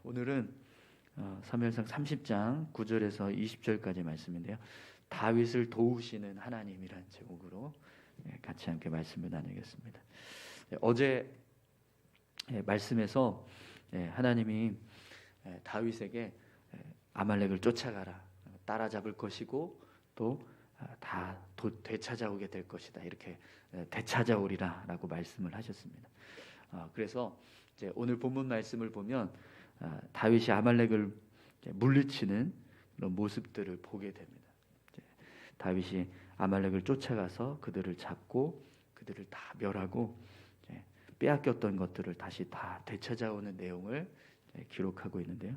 오늘은 사무엘상 30장 9절에서 20절까지 말씀인데요. 다윗을 도우시는 하나님이라는 제목으로 같이 함께 말씀을 나누겠습니다. 어제 말씀에서 하나님이 다윗에게 아말렉을 쫓아가라, 따라잡을 것이고 또 다 되찾아오게 될 것이다, 이렇게 되찾아오리라라고 말씀을 하셨습니다. 그래서 이제 오늘 본문 말씀을 보면 다윗이 아말렉을 물리치는 그런 모습들을 보게 됩니다. 다윗이 아말렉을 쫓아가서 그들을 잡고 그들을 다 멸하고 빼앗겼던 것들을 다시 다 되찾아오는 내용을 기록하고 있는데요.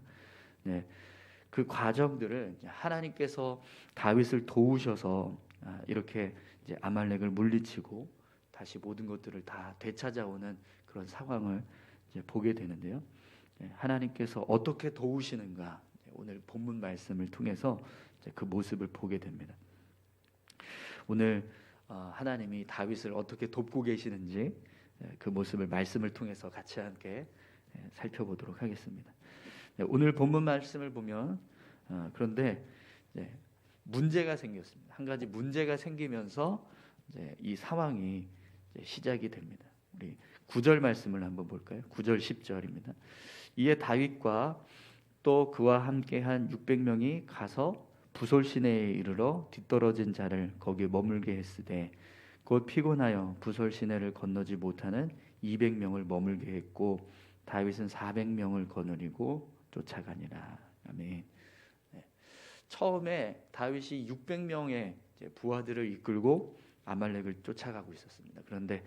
그 과정들을 하나님께서 다윗을 도우셔서 이렇게 이제 아말렉을 물리치고 다시 모든 것들을 다 되찾아오는 그런 상황을 이제 보게 되는데요. 하나님께서 어떻게 도우시는가, 오늘 본문 말씀을 통해서 그 모습을 보게 됩니다. 오늘 하나님이 다윗을 어떻게 돕고 계시는지 그 모습을 말씀을 통해서 같이 함께 살펴보도록 하겠습니다. 오늘 본문 말씀을 보면 그런데 문제가 생겼습니다. 한 가지 문제가 생기면서 이 상황이 시작이 됩니다. 우리 9절 말씀을 한번 볼까요? 9절 10절입니다. 이에 다윗과 또 그와 함께한 600명이 가서 부솔 시내에 이르러 뒤떨어진 자를 거기 머물게 했으되 곧 피곤하여 부솔 시내를 건너지 못하는 200명을 머물게 했고 다윗은 400명을 거느리고 쫓아가니라. 아멘. 처음에 다윗이 600명의 부하들을 이끌고 아말렉을 쫓아가고 있었습니다. 그런데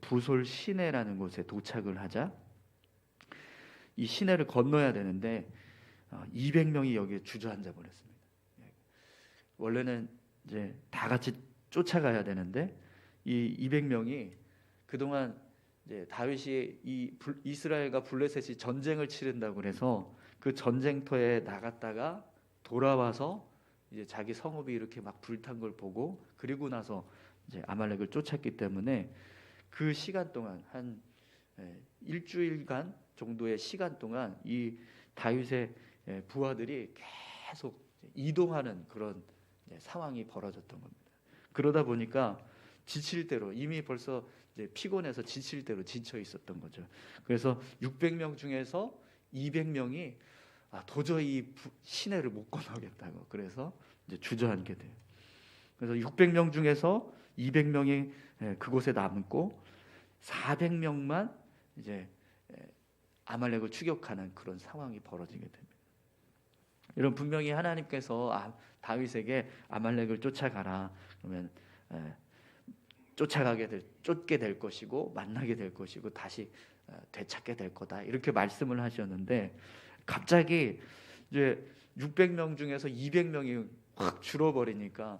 부솔 시내라는 곳에 도착을 하자 이 시내를 건너야 되는데 200명이 여기에 주저앉아 버렸습니다. 원래는 이제 다 같이 쫓아가야 되는데 이 200명이 그동안 이제 다윗이 이 이스라엘과 블레셋이 전쟁을 치른다고 그래서 그 전쟁터에 나갔다가 돌아와서 이제 자기 성읍이 이렇게 막 불탄 걸 보고 그리고 나서 이제 아말렉을 쫓았기 때문에 그 시간 동안 한 일주일간 정도의 시간 동안 이 다윗의 부하들이 계속 이동하는 그런 상황이 벌어졌던 겁니다. 그러다 보니까 지칠 대로 이미 벌써 이제 피곤해서 지칠 대로 지쳐 있었던 거죠. 그래서 600명 중에서 200명이 도저히 시내를 못 건너겠다고 그래서 이제 주저앉게 돼요. 그래서 600명 중에서 200명이 그곳에 남고 400명만 이제 아말렉을 추격하는 그런 상황이 벌어지게 됩니다. 이런 분명히 하나님께서 다윗에게 아말렉을 쫓아가라 그러면 쫓게 될 것이고 만나게 될 것이고 다시 되찾게 될 거다, 이렇게 말씀을 하셨는데 갑자기 이제 600명 중에서 200명이 확 줄어버리니까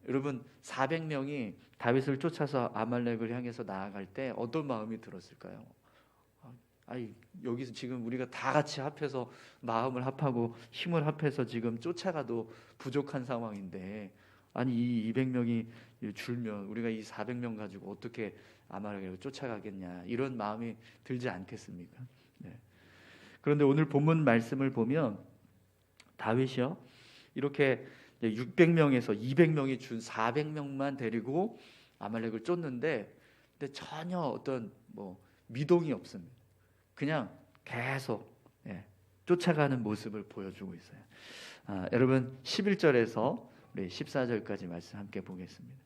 여러분 400명이 다윗을 쫓아서 아말렉을 향해서 나아갈 때 어떤 마음이 들었을까요? 여기서 지금 우리가 다 같이 합해서 마음을 합하고 힘을 합해서 지금 쫓아가도 부족한 상황인데 이 200명이 줄면 우리가 이 400명 가지고 어떻게 아말렉을 쫓아가겠냐, 이런 마음이 들지 않겠습니까? 그런데 오늘 본문 말씀을 보면 다윗이요 이렇게 600명에서 200명이 준 400명만 데리고 아말렉을 쫓는데 근데 전혀 어떤 미동이 없습니다. 그냥 계속 쫓아가는 모습을 보여주고 있어요. 여러분 11절에서 우리 14절까지 말씀 함께 보겠습니다.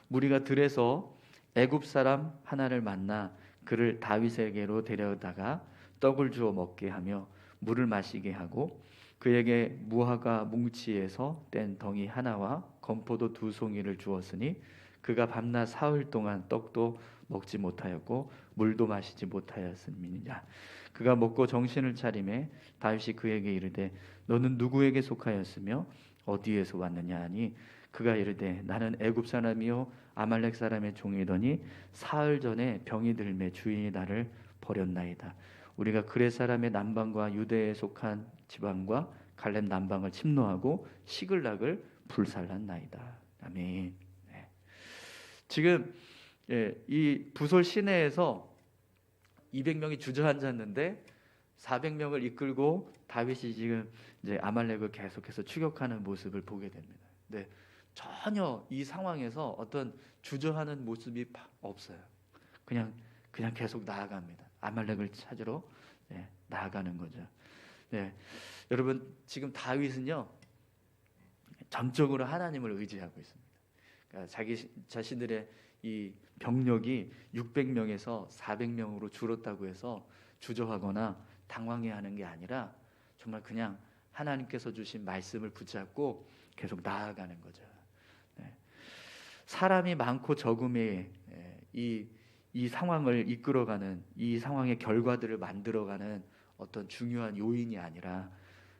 무리가 들에서 애굽 사람 하나를 만나 그를 다윗에게로 데려다가 떡을 주어 먹게 하며 물을 마시게 하고 그에게 무화과 뭉치에서 뗀 덩이 하나와 건포도 2송이를 주었으니 그가 밤낮 사흘 동안 떡도 먹지 못하였고 물도 마시지 못하였음이니라. 그가 먹고 정신을 차리매 다윗이 그에게 이르되 너는 누구에게 속하였으며 어디에서 왔느냐 하니 그가 이르되 나는 애굽 사람이요 아말렉 사람의 종이더니 사흘 전에 병이 들매 주인이 나를 버렸나이다. 우리가 그레 사람의 남방과 유대에 속한 지방과 갈렙 남방을 침노하고 시글락을 불살랐나이다. 아멘. 지금 이 부솔 시내에서 200명이 주저앉았는데 400명을 이끌고 다윗이 지금 이제 아말렉을 계속해서 추격하는 모습을 보게 됩니다. 네, 전혀 이 상황에서 어떤 주저하는 모습이 없어요. 그냥 계속 나아갑니다. 아말렉을 찾으러 나아가는 거죠. 네, 여러분 지금 다윗은요 전적으로 하나님을 의지하고 있습니다. 그러니까 자기 자신들의 이 병력이 600명에서 400명으로 줄었다고 해서 주저하거나 당황해하는 게 아니라 정말 그냥 하나님께서 주신 말씀을 붙잡고 계속 나아가는 거죠. 네. 사람이 많고 적음이 이 상황을 이끌어가는, 이 상황의 결과들을 만들어가는 어떤 중요한 요인이 아니라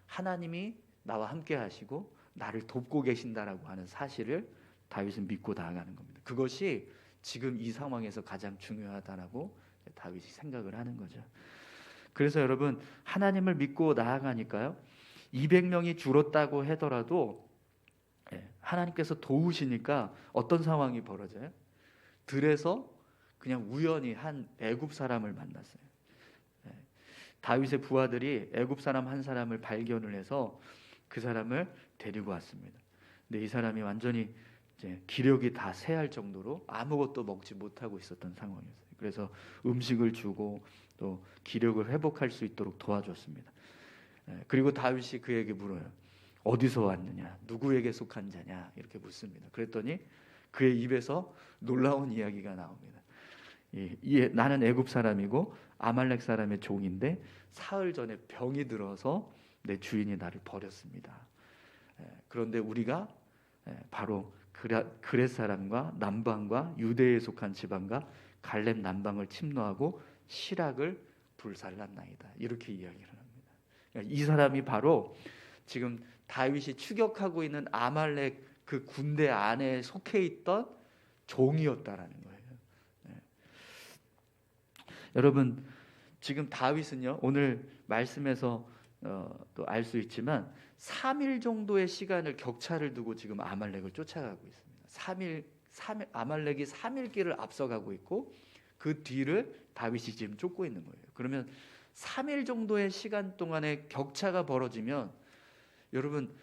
하나님이 나와 함께 하시고 나를 돕고 계신다라고 하는 사실을 다윗은 믿고 나아가는 겁니다. 그것이 지금 이 상황에서 가장 중요하다라고 다윗이 생각을 하는 거죠. 그래서 여러분 하나님을 믿고 나아가니까요 200명이 줄었다고 하더라도 하나님께서 도우시니까 어떤 상황이 벌어져요? 들에서 그냥 우연히 한 애굽 사람을 만났어요. 다윗의 부하들이 애굽 사람 한 사람을 발견을 해서 그 사람을 데리고 왔습니다. 근데 이 사람이 완전히 이제 기력이 다 쇠할 정도로 아무것도 먹지 못하고 있었던 상황이었어요. 그래서 음식을 주고 또 기력을 회복할 수 있도록 도와줬습니다. 그리고 다윗이 그에게 물어요. 어디서 왔느냐? 누구에게 속한 자냐? 이렇게 묻습니다. 그랬더니 그의 입에서 놀라운 이야기가 나옵니다. 나는 애굽 사람이고 아말렉 사람의 종인데 사흘 전에 병이 들어서 내 주인이 나를 버렸습니다. 그런데 우리가 바로 그렛 사람과 남방과 유대에 속한 지방과 갈렙 남방을 침노하고 시락을 불살랐나이다. 이렇게 이야기를 합니다. 그러니까 이 사람이 바로 지금 다윗이 추격하고 있는 아말렉 그 군대 안에 속해 있던 종이었다라는 거예요. 여러분 지금 다윗은요 오늘 말씀에서 또 알 수 있지만 3일 정도의 시간을 격차를 두고 지금 아말렉을 쫓아가고 있습니다. 3일 아말렉이 3일 길을 앞서가고 있고 그 뒤를 다윗이 지금 쫓고 있는 거예요. 그러면 3일 정도의 시간 동안에 격차가 벌어지면 여러분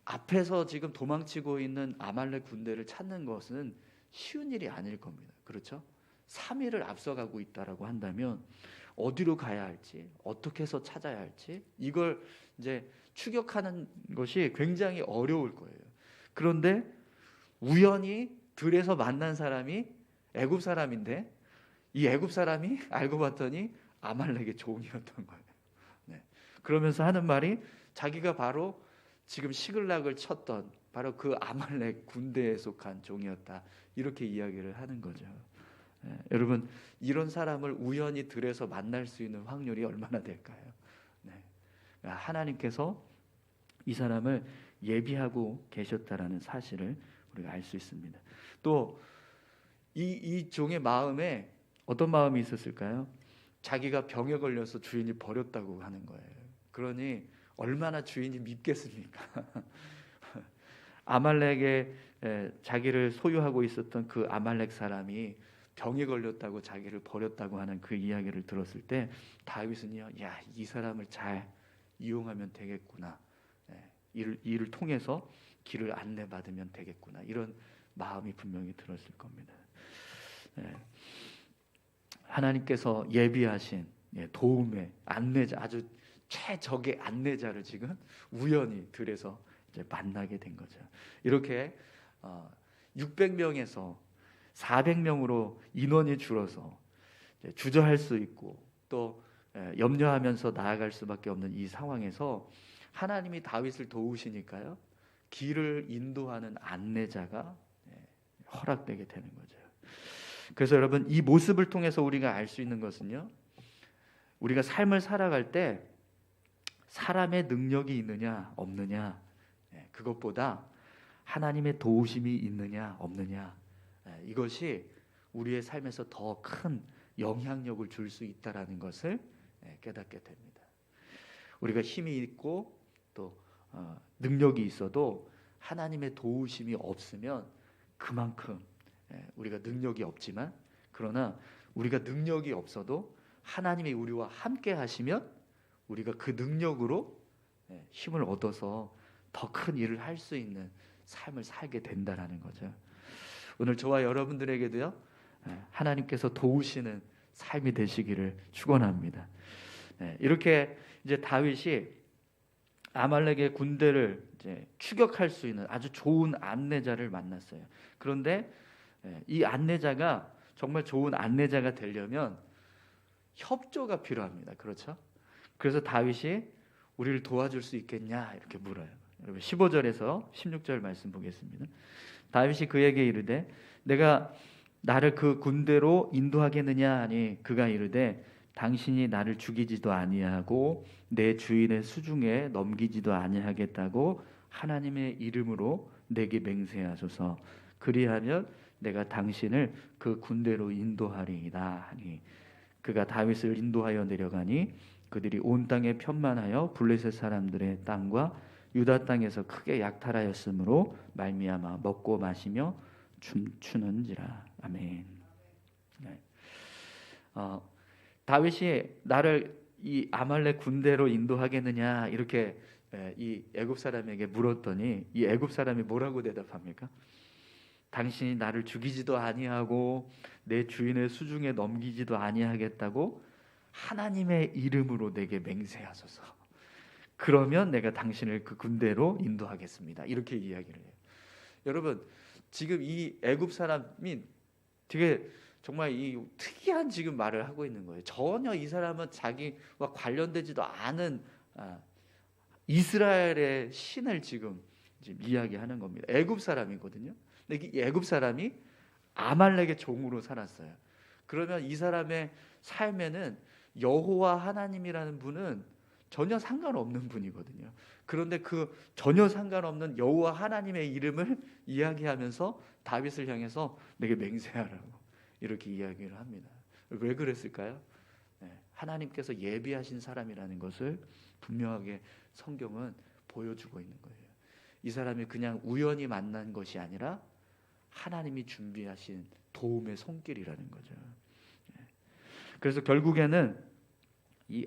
앞에서 지금 도망치고 있는 아말렉 군대를 찾는 것은 쉬운 일이 아닐 겁니다. 그렇죠? 3일을 앞서가고 있다라고 한다면 어디로 가야 할지, 어떻게 해서 찾아야 할지 이걸 이제 추격하는 것이 굉장히 어려울 거예요. 그런데 우연히 들에서 만난 사람이 애굽 사람인데 이 애굽 사람이 알고 봤더니 아말렉의 종이었던 거예요. 네. 그러면서 하는 말이 자기가 바로 지금 시글락을 쳤던 바로 그 아말렉 군대에 속한 종이었다. 이렇게 이야기를 하는 거죠. 여러분 이런 사람을 우연히 들에서 만날 수 있는 확률이 얼마나 될까요? 하나님께서 이 사람을 예비하고 계셨다라는 사실을 우리가 알 수 있습니다. 또 이 종의 마음에 어떤 마음이 있었을까요? 자기가 병에 걸려서 주인이 버렸다고 하는 거예요. 그러니 얼마나 주인이 밉겠습니까? 아말렉에 자기를 소유하고 있었던 그 아말렉 사람이 병에 걸렸다고 자기를 버렸다고 하는 그 이야기를 들었을 때 다윗은요, 야, 이 사람을 잘 이용하면 되겠구나. 이를 통해서 길을 안내받으면 되겠구나. 이런 마음이 분명히 들었을 겁니다. 하나님께서 예비하신 도움의 안내자, 아주 최적의 안내자를 지금 우연히 들에서 이제 만나게 된 거죠. 이렇게 600명에서 400명으로 인원이 줄어서 주저할 수 있고 또 염려하면서 나아갈 수밖에 없는 이 상황에서 하나님이 다윗을 도우시니까요 길을 인도하는 안내자가 허락되게 되는 거죠. 그래서 여러분 이 모습을 통해서 우리가 알 수 있는 것은요, 우리가 삶을 살아갈 때 사람의 능력이 있느냐 없느냐 그것보다 하나님의 도우심이 있느냐 없느냐 이것이 우리의 삶에서 더 큰 영향력을 줄 수 있다라는 것을 깨닫게 됩니다. 우리가 힘이 있고 또 능력이 있어도 하나님의 도우심이 없으면 그만큼 우리가 능력이 없지만, 그러나 우리가 능력이 없어도 하나님이 우리와 함께 하시면 우리가 그 능력으로 힘을 얻어서 더 큰 일을 할 수 있는 삶을 살게 된다라는 거죠. 오늘 저와 여러분들에게도요, 하나님께서 도우시는 삶이 되시기를 축원합니다. 이렇게 이제 다윗이 아말렉의 군대를 이제 추격할 수 있는 아주 좋은 안내자를 만났어요. 그런데 이 안내자가 정말 좋은 안내자가 되려면 협조가 필요합니다. 그렇죠? 그래서 다윗이 우리를 도와줄 수 있겠냐 이렇게 물어요. 여러분 15절에서 16절 말씀 보겠습니다. 다윗이 그에게 이르되 내가 나를 그 군대로 인도하겠느냐 하니 그가 이르되 당신이 나를 죽이지도 아니하고 내 주인의 수중에 넘기지도 아니하겠다고 하나님의 이름으로 내게 맹세하소서. 그리하면 내가 당신을 그 군대로 인도하리이다 하니 그가 다윗을 인도하여 내려가니 그들이 온 땅에 편만하여 블레셋 사람들의 땅과 유다 땅에서 크게 약탈하였으므로 말미암아 먹고 마시며 춤추는지라. 아멘. 다윗이 나를 이 아말렉 군대로 인도하겠느냐 이렇게 이 애굽 사람에게 물었더니 이 애굽 사람이 뭐라고 대답합니까? 당신이 나를 죽이지도 아니하고 내 주인의 수중에 넘기지도 아니하겠다고 하나님의 이름으로 내게 맹세하소서. 그러면 내가 당신을 그 군대로 인도하겠습니다. 이렇게 이야기를 해요. 여러분 지금 이 애굽 사람이 되게 정말 이 특이한 지금 말을 하고 있는 거예요. 전혀 이 사람은 자기와 관련되지도 않은 이스라엘의 신을 지금 이야기하는 겁니다. 애굽 사람이거든요. 근데 이 애굽 사람이 아말렉의 종으로 살았어요. 그러면 이 사람의 삶에는 여호와 하나님이라는 분은 전혀 상관없는 분이거든요. 그런데 그 전혀 상관없는 여호와 하나님의 이름을 이야기하면서 다윗을 향해서 내게 맹세하라고 이렇게 이야기를 합니다. 왜 그랬을까요? 하나님께서 예비하신 사람이라는 것을 분명하게 성경은 보여주고 있는 거예요. 이 사람이 그냥 우연히 만난 것이 아니라 하나님이 준비하신 도움의 손길이라는 거죠. 그래서 결국에는 이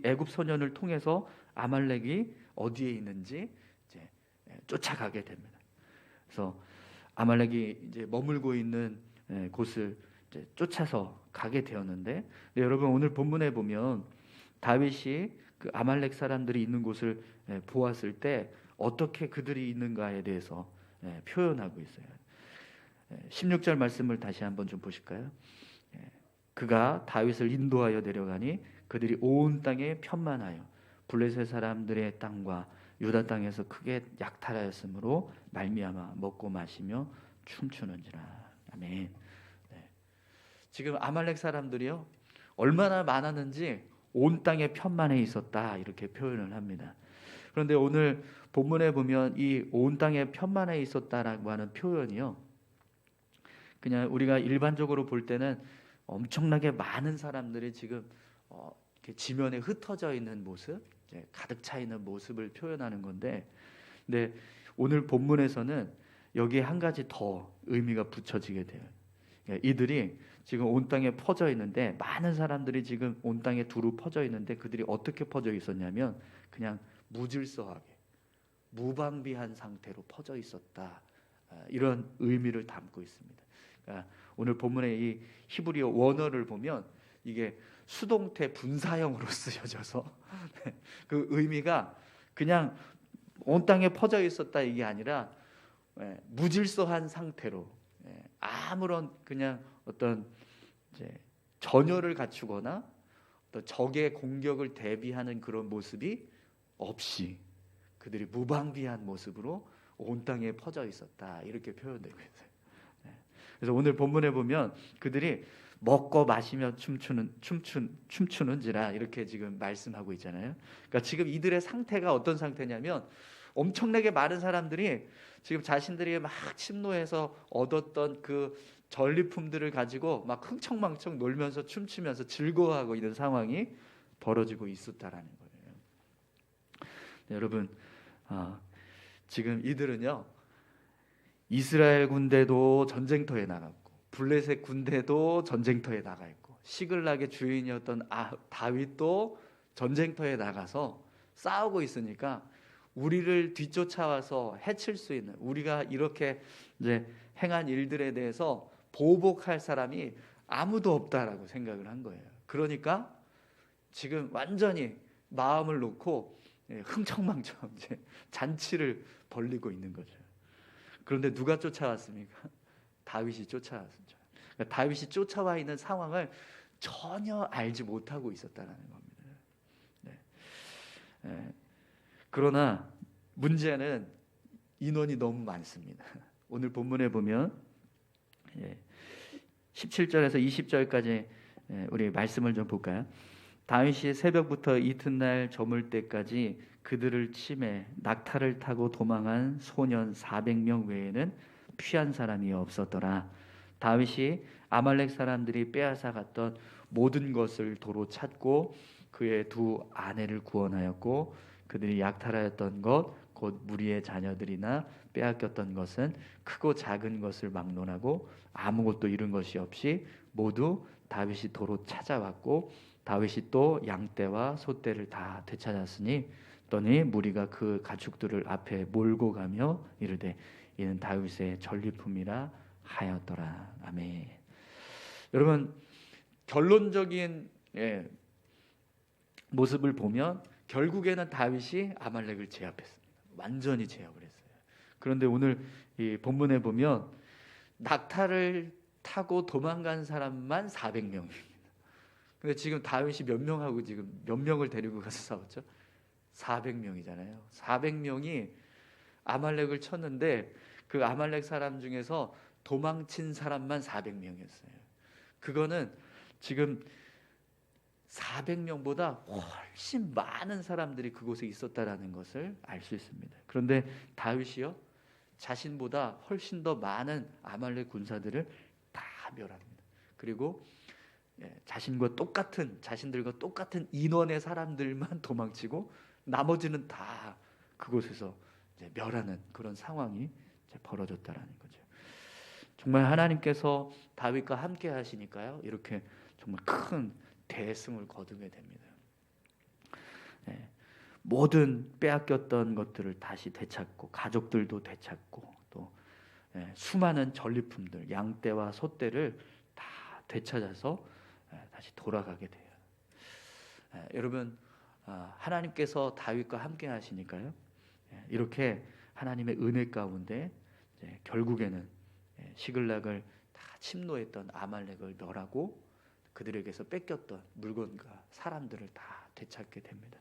애굽 소년을 통해서 아말렉이 어디에 있는지 이제 쫓아가게 됩니다. 그래서 아말렉이 이제 머물고 있는 곳을 이제 쫓아서 가게 되었는데, 여러분 오늘 본문에 보면 다윗이 그 아말렉 사람들이 있는 곳을 보았을 때 어떻게 그들이 있는가에 대해서 표현하고 있어요. 16절 말씀을 다시 한번 좀 보실까요? 그가 다윗을 인도하여 내려가니 그들이 온 땅에 편만하여 블레셋 사람들의 땅과 유다 땅에서 크게 약탈하였으므로 말미암아 먹고 마시며 춤추는지라. 아멘. 지금 아말렉 사람들이요 얼마나 많았는지 온 땅에 편만해 있었다 이렇게 표현을 합니다. 그런데 오늘 본문에 보면 이 온 땅에 편만해 있었다라고 하는 표현이요 그냥 우리가 일반적으로 볼 때는 엄청나게 많은 사람들이 지금 이렇게 지면에 흩어져 있는 모습, 가득 차 있는 모습을 표현하는 건데, 근데 오늘 본문에서는 여기에 한 가지 더 의미가 붙여지게 돼요. 이들이 지금 온 땅에 퍼져 있는데 많은 사람들이 지금 온 땅에 두루 퍼져 있는데 그들이 어떻게 퍼져 있었냐면 그냥 무질서하게 무방비한 상태로 퍼져 있었다. 이런 의미를 담고 있습니다. 그러니까 오늘 본문의 이 히브리어 원어를 보면 이게 수동태 분사형으로 쓰여져서 그 의미가 그냥 온 땅에 퍼져 있었다 이게 아니라 무질서한 상태로 아무런 그냥 어떤 이제 전열을 갖추거나 또 적의 공격을 대비하는 그런 모습이 없이 그들이 무방비한 모습으로 온 땅에 퍼져 있었다 이렇게 표현되고 있어요. 그래서 오늘 본문에 보면 그들이 먹고 마시며 춤추는지라 이렇게 지금 말씀하고 있잖아요. 그러니까 지금 이들의 상태가 어떤 상태냐면 엄청나게 많은 사람들이 지금 자신들이 막 침노해서 얻었던 그 전리품들을 가지고 막 흥청망청 놀면서 춤추면서 즐거워하고 있는 상황이 벌어지고 있었다라는 거예요. 네, 여러분 지금 이들은요 이스라엘 군대도 전쟁터에 나갔고 블레셋 군대도 전쟁터에 나가 있고 시글락의 주인이었던 다윗도 전쟁터에 나가서 싸우고 있으니까 우리를 뒤쫓아와서 해칠 수 있는, 우리가 이렇게 이제 행한 일들에 대해서 보복할 사람이 아무도 없다라고 생각을 한 거예요. 그러니까 지금 완전히 마음을 놓고 흥청망청 이제 잔치를 벌리고 있는 거죠. 그런데 누가 쫓아왔습니까? 다윗이 쫓아왔습니다. 그러니까 다윗이 쫓아와 있는 상황을 전혀 알지 못하고 있었다는 겁니다. 네. 그러나 문제는 인원이 너무 많습니다. 오늘 본문에 보면 17절에서 20절까지 우리 말씀을 좀 볼까요? 다윗이 새벽부터 이튿날 저물 때까지 그들을 치매 낙타를 타고 도망한 소년 400명 외에는 피한 사람이 없었더라. 다윗이 아말렉 사람들이 빼앗아 갔던 모든 것을 도로 찾고 그의 두 아내를 구원하였고 그들이 약탈하였던 것 곧 무리의 자녀들이나 빼앗겼던 것은 크고 작은 것을 막론하고 아무것도 잃은 것이 없이 모두 다윗이 도로 찾아왔고 다윗이 또 양떼와 소떼를 다 되찾았으니 더니 무리가 그 가축들을 앞에 몰고 가며 이르되 이는 다윗의 전리품이라 하였더라. 아멘. 여러분 결론적인 모습을 보면 결국에는 다윗이 아말렉을 제압했습니다. 완전히 제압을 했어요. 그런데 오늘 이 본문에 보면 낙타를 타고 도망간 사람만 400명입니다. 근데 지금 다윗이 몇 명하고 지금 몇 명을 데리고 가서 싸웠죠? 400명이잖아요. 400명이 아말렉을 쳤는데 그 아말렉 사람 중에서 도망친 사람만 400명이었어요. 그거는 지금 400명보다 훨씬 많은 사람들이 그곳에 있었다라는 것을 알 수 있습니다. 그런데 다윗이요, 자신보다 훨씬 더 많은 아말렉 군사들을 다 멸합니다. 그리고 자신들과 똑같은 인원의 사람들만 도망치고 나머지는 다 그곳에서 이제 멸하는 그런 상황이 이제 벌어졌다라는 거죠. 정말 하나님께서 다윗과 함께 하시니까요, 이렇게 정말 큰 대승을 거두게 됩니다. 모든 빼앗겼던 것들을 다시 되찾고 가족들도 되찾고 또 수많은 전리품들 양떼와 소떼를 다 되찾아서 다시 돌아가게 돼요. 여러분 하나님께서 다윗과 함께 하시니까요, 이렇게 하나님의 은혜 가운데 결국에는 시글락을 다 침노했던 아말렉을 멸하고 그들에게서 뺏겼던 물건과 사람들을 다 되찾게 됩니다.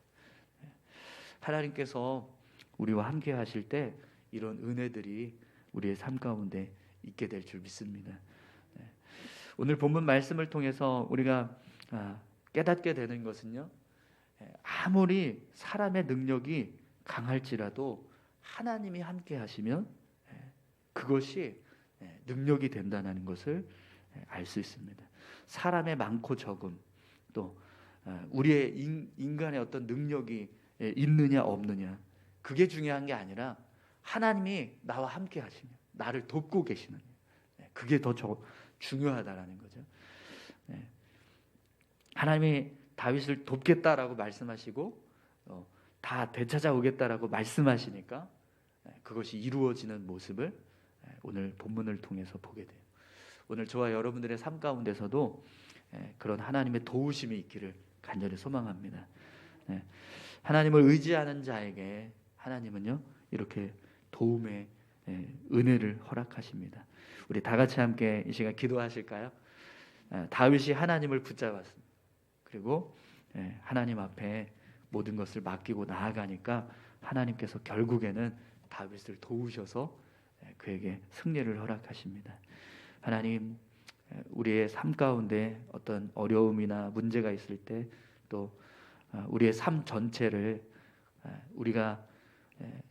하나님께서 우리와 함께 하실 때 이런 은혜들이 우리의 삶 가운데 있게 될 줄 믿습니다. 오늘 본문 말씀을 통해서 우리가 깨닫게 되는 것은요, 아무리 사람의 능력이 강할지라도 하나님이 함께 하시면 그것이 능력이 된다는 것을 알 수 있습니다. 사람의 많고 적음, 또 우리의 인간의 어떤 능력이 있느냐 없느냐, 그게 중요한 게 아니라 하나님이 나와 함께 하시면 나를 돕고 계시는, 그게 더 중요하다라는 거죠. 하나님이 다윗을 돕겠다라고 말씀하시고 다 되찾아오겠다라고 말씀하시니까 그것이 이루어지는 모습을 오늘 본문을 통해서 보게 돼요. 오늘 저와 여러분들의 삶 가운데서도 그런 하나님의 도우심이 있기를 간절히 소망합니다. 하나님을 의지하는 자에게 하나님은요, 이렇게 도움의 은혜를 허락하십니다. 우리 다 같이 함께 이 시간 기도하실까요? 다윗이 하나님을 붙잡았습니다. 그리고 하나님 앞에 모든 것을 맡기고 나아가니까 하나님께서 결국에는 다윗을 도우셔서 그에게 승리를 허락하십니다. 하나님, 우리의 삶 가운데 어떤 어려움이나 문제가 있을 때 또 우리의 삶 전체를 우리가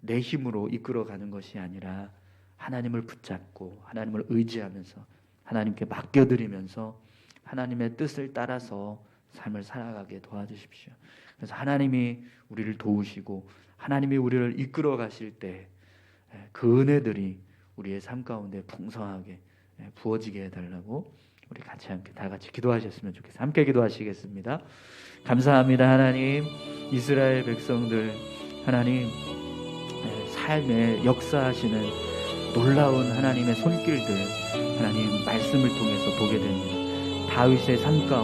내 힘으로 이끌어가는 것이 아니라 하나님을 붙잡고 하나님을 의지하면서 하나님께 맡겨드리면서 하나님의 뜻을 따라서 삶을 살아가게 도와주십시오. 그래서 하나님이 우리를 도우시고 하나님이 우리를 이끌어 가실 때 그 은혜들이 우리의 삶 가운데 풍성하게 부어지게 해달라고 우리 같이 함께 다 같이 기도하셨으면 좋겠어요. 함께 기도하시겠습니다. 감사합니다. 하나님, 이스라엘 백성들 하나님 삶에 역사하시는 놀라운 하나님의 손길들 하나님 말씀을 통해서 보게 됩니다. 다윗의 삶 가운데